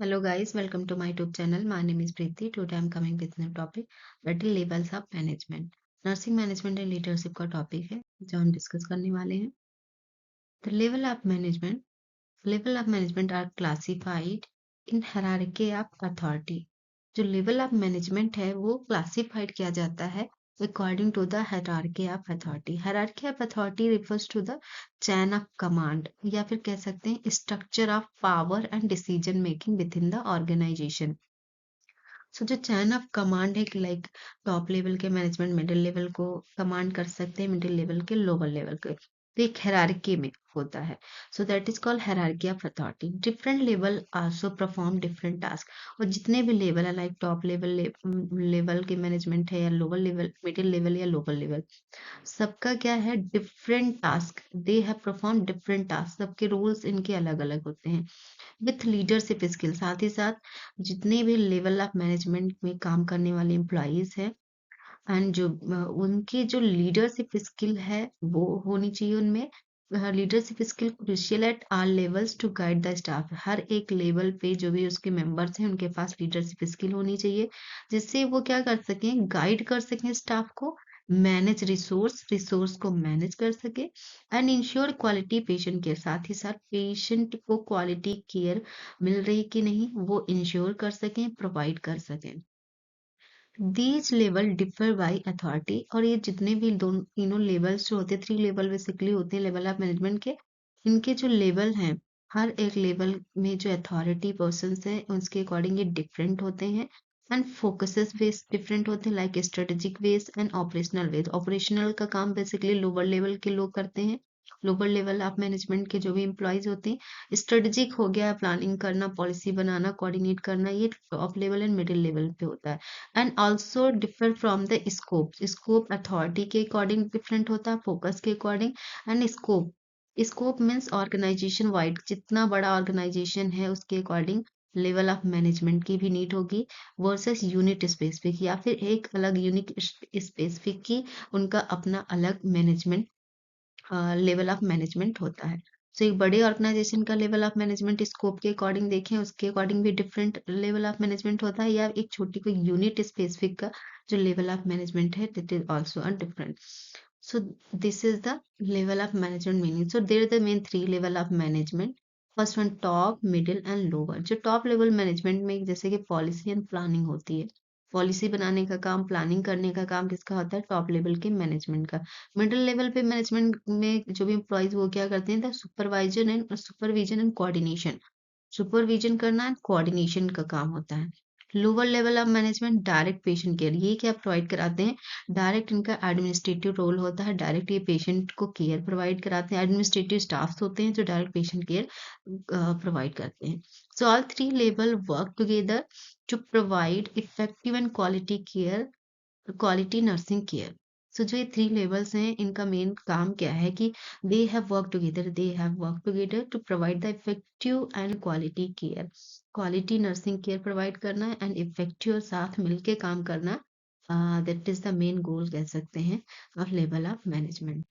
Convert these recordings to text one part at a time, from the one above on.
Hello guys, welcome to my YouTube channel. My name is Preeti. Today I'm coming with new topic, that is levels of management. Nursing management and leadership का topic है जो हम discuss करने वाले हैं. The level of management are classified in hierarchy of authority. जो level of management है वो क्लासिफाइड किया जाता है according to the hierarchy of authority. Hierarchy of authority refers to the chain of command या फिर कह सकते हैं structure of power and decision making within the organization. सो जो चैन ऑफ कमांड है लाइक टॉप लेवल के मैनेजमेंट मिडिल लेवल को command कर सकते हैं, मिडिल लेवल के लोअर लेवल के, तो एक हायरार्की में होता है. So that is called hierarchy of authority. Different level also perform different task. और जितने भी लेवल है लाइक टॉप लेवल के मैनेजमेंट है या लोअर लेवल, मिडिल लेवल या लोअर लेवल, सबका क्या है different task. They have perform different task. सबके रोल्स इनके अलग अलग होते हैं. विथ लीडरशिप स्किल, साथ ही साथ जितने भी लेवल ऑफ मैनेजमेंट में काम करने वाले एम्प्लॉयज हैं एंड जो उनकी जो लीडरशिप स्किल है वो होनी चाहिए उनमें. Leadership skill crucial at all levels to guide the staff. हर एक लेवल पे जो भी उसके मेंबर्स हैं उनके पास लीडरशिप स्किल होनी चाहिए, जिससे वो क्या कर सकें, गाइड कर सकें स्टाफ को, मैनेज रिसोर्स को मैनेज कर सके and ensure quality patient care. साथ ही साथ पेशेंट को क्वालिटी केयर मिल रही कि नहीं वो इंश्योर कर सकें, प्रोवाइड कर सकें. These level differ by authority. और ये जितने भी दोनों तीनों लेवल्स जो होते हैं, 3 लेवल बेसिकली होते हैं लेवल ऑफ मैनेजमेंट के. इनके जो लेवल हैं, हर एक लेवल में जो अथॉरिटी पर्सन्स हैं उसके अकॉर्डिंग ये डिफरेंट होते हैं एंड फोकसेस बेस डिफरेंट होते हैं, like strategic ways and operational ways. Operational का काम बेसिकली लोअर लेवल के लोग करते हैं, लोअर लेवल ऑफ मैनेजमेंट के जो भी एम्प्लॉयज होते हैं. स्ट्रेटेजिक हो गया प्लानिंग करना, पॉलिसी बनाना, कोऑर्डिनेट करना, ये top level and middle level पे होता है. And also differ from the scope authority के अकॉर्डिंग डिफरेंट होता है, फोकस के according. And scope means organisation wide, जितना बड़ा ऑर्गेनाइजेशन है उसके अकॉर्डिंग लेवल ऑफ मैनेजमेंट की भी नीड होगी, वर्सेस यूनिट स्पेसिफिक या फिर एक अलग यूनिट स्पेसिफिक की उनका अपना अलग मैनेजमेंट लेवल ऑफ मैनेजमेंट होता है. सो एक बड़े ऑर्गेनाइजेशन का लेवल ऑफ मैनेजमेंट स्कोप के अकॉर्डिंग देखें, उसके अकॉर्डिंग भी डिफरेंट लेवल ऑफ मैनेजमेंट होता है, या एक छोटी कोई यूनिट स्पेसिफिक का जो लेवल ऑफ मैनेजमेंट है that is also a different. So this is the level of management meaning. So there are the main 3 level of management. First one top, middle and lower. जो top level management में जैसे कि policy and planning होती है, policy बनाने का काम, planning करने का काम किसका होता है, टॉप लेवल के मैनेजमेंट का. मिडिल लेवल पे मैनेजमेंट में जो भी एम्प्लॉयज वो क्या करते हैं, सुपरविजन एंड कोऑर्डिनेशन. सुपरविजन करना एंड कोऑर्डिनेशन का काम होता है. Lower level of management direct patient care, ये क्या प्रोवाइड कराते हैं, डायरेक्ट इनका एडमिनिस्ट्रेटिव रोल होता है, डायरेक्ट ये पेशेंट को केयर प्रोवाइड कराते हैं. एडमिनिस्ट्रेटिव स्टाफ होते हैं जो डायरेक्ट पेशेंट केयर प्रोवाइड करते हैं. So all 3 level work together to provide effective and quality care, quality nursing care. So जो ये 3 लेवल्स हैं इनका मेन काम क्या है कि they have work together to provide the effective and quality care. Quality nursing care provide करना है एंड इफेक्टिव और साथ मिलके काम करना, that is the main goal कह सकते हैं of level of management.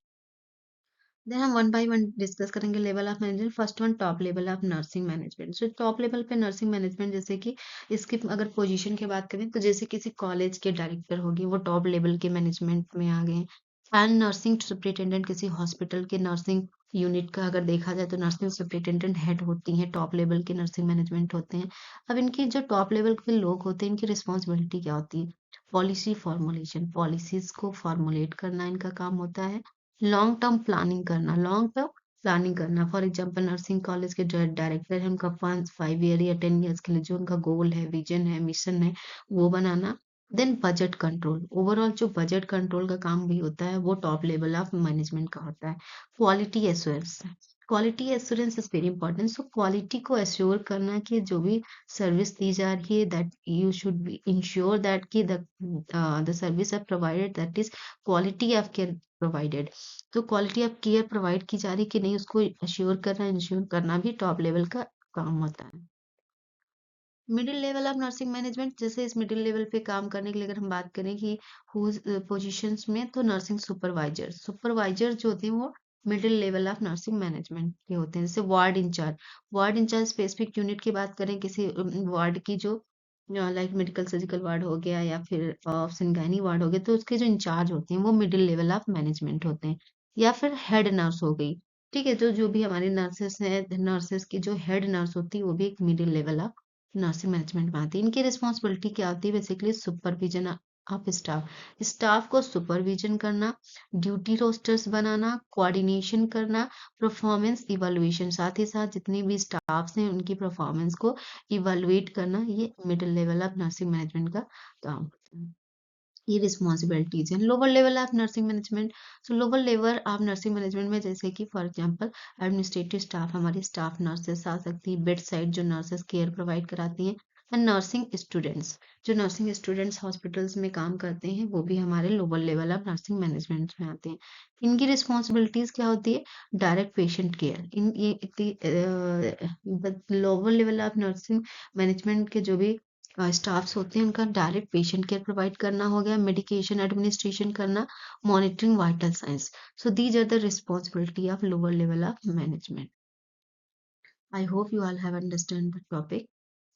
Then हम वन बाय वन डिस्कस करेंगे level of management. First one top level of nursing management. So top level पे नर्सिंग मैनेजमेंट, जैसे कि इसकी अगर पोजीशन की बात करें तो जैसे किसी कॉलेज के डायरेक्टर होगी वो टॉप लेवल के मैनेजमेंट में आ गए. एंड नर्सिंग सुपरिटेंडेंट किसी हॉस्पिटल के नर्सिंग यूनिट का अगर देखा जाए तो नर्सिंग सुपरिटेंडेंट हेड होती हैं, टॉप लेवल के नर्सिंग मैनेजमेंट होते हैं. अब इनकी जो टॉप लेवल के लोग होते हैं इनकी रिस्पॉन्सिबिलिटी क्या होती है, पॉलिसी फॉर्मुलेशन, पॉलिसीज को फॉर्मुलेट करना इनका काम होता है. लॉन्ग टर्म प्लानिंग करना. फॉर एग्जांपल नर्सिंग कॉलेज के जो डायरेक्टर है उनका 5 ईयर या 10 ईयर्स के लिए जो उनका गोल है, विजन है, मिशन है, वो बनाना. देन बजट कंट्रोल, ओवरऑल जो बजट कंट्रोल का काम भी होता है वो टॉप लेवल ऑफ मैनेजमेंट का होता है. Quality assurance, quality assurance is very important. So quality को एश्योर करना कि जो भी सर्विस दी जा रही है that you should be insure that कि the service are provided that is quality of care provided. तो क्वालिटी ऑफ केयर प्रोवाइड की जा रही कि नहीं उसको अश्योर करना, इंश्योर करना भी टॉप लेवल का काम होता है. Middle level of nursing management, जैसे इस मिडिल लेवल पे काम करने के लिए अगर हम बात करें कि हुज पोजीशंस में, तो नर्सिंग सुपरवाइजर जो होते हैं वो middle level of nursing management के होते हैं। जैसे वार्ड इंचार्ज स्पेसिफिक यूनिट की बात करें, किसी वार्ड की जो लाइक मेडिकल सर्जिकल वार्ड हो गया या फिर सिंगानी वार्ड हो गया, तो उसके जो इंचार्ज होते हैं वो मिडिल लेवल ऑफ मैनेजमेंट होते हैं। या फिर हेड नर्स हो गई, ठीक है, जो भी हमारी नर्सेस हैं, नर्सेस की जो हेड नर्स होती है वो भी एक middle level of nursing management में आती है। इनकी रिस्पॉन्सिबिलिटी क्या होती है? बेसिकली सुपरविजन ऑफ स्टाफ को सुपरविजन करना, ड्यूटी रोस्टर्स बनाना, कोऑर्डिनेशन करना, परफॉर्मेंस इवैल्यूएशन, साथ ही साथ जितने भी स्टाफ्स हैं उनकी परफॉर्मेंस को इवैल्यूएट करना, ये middle level of nursing management का काम होता है। ये रिस्पॉन्सिबिलिटीज हैं। Lower level of nursing management, so lower level of nursing management में जैसे कि फॉर एग्जांपल एडमिनिस्ट्रेटिव स्टाफ, हमारी स्टाफ नर्सेस आ सकती हैं, बेड साइड जो नर्सेस केयर प्रोवाइड कराती हैं, एंड नर्सिंग स्टूडेंट्स, जो नर्सिंग स्टूडेंट्स हॉस्पिटल्स में काम करते हैं वो भी हमारे lower level of nursing management में आते हैं। इनकी रिस्पॉन्सिबिलिटीज क्या होती है? डायरेक्ट पेशेंट केयर, इन ये lower level of nursing management के जो भी स्टाफ्स होते हैं उनका डायरेक्ट पेशेंट केयर प्रोवाइड करना हो गया, मेडिकेशन एडमिनिस्ट्रेशन करना, monitoring vital science. So these are the responsibility of lower level of management. I hope you all have understand the topic.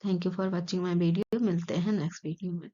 Thank you for watching my video. मिलते हैं next video में।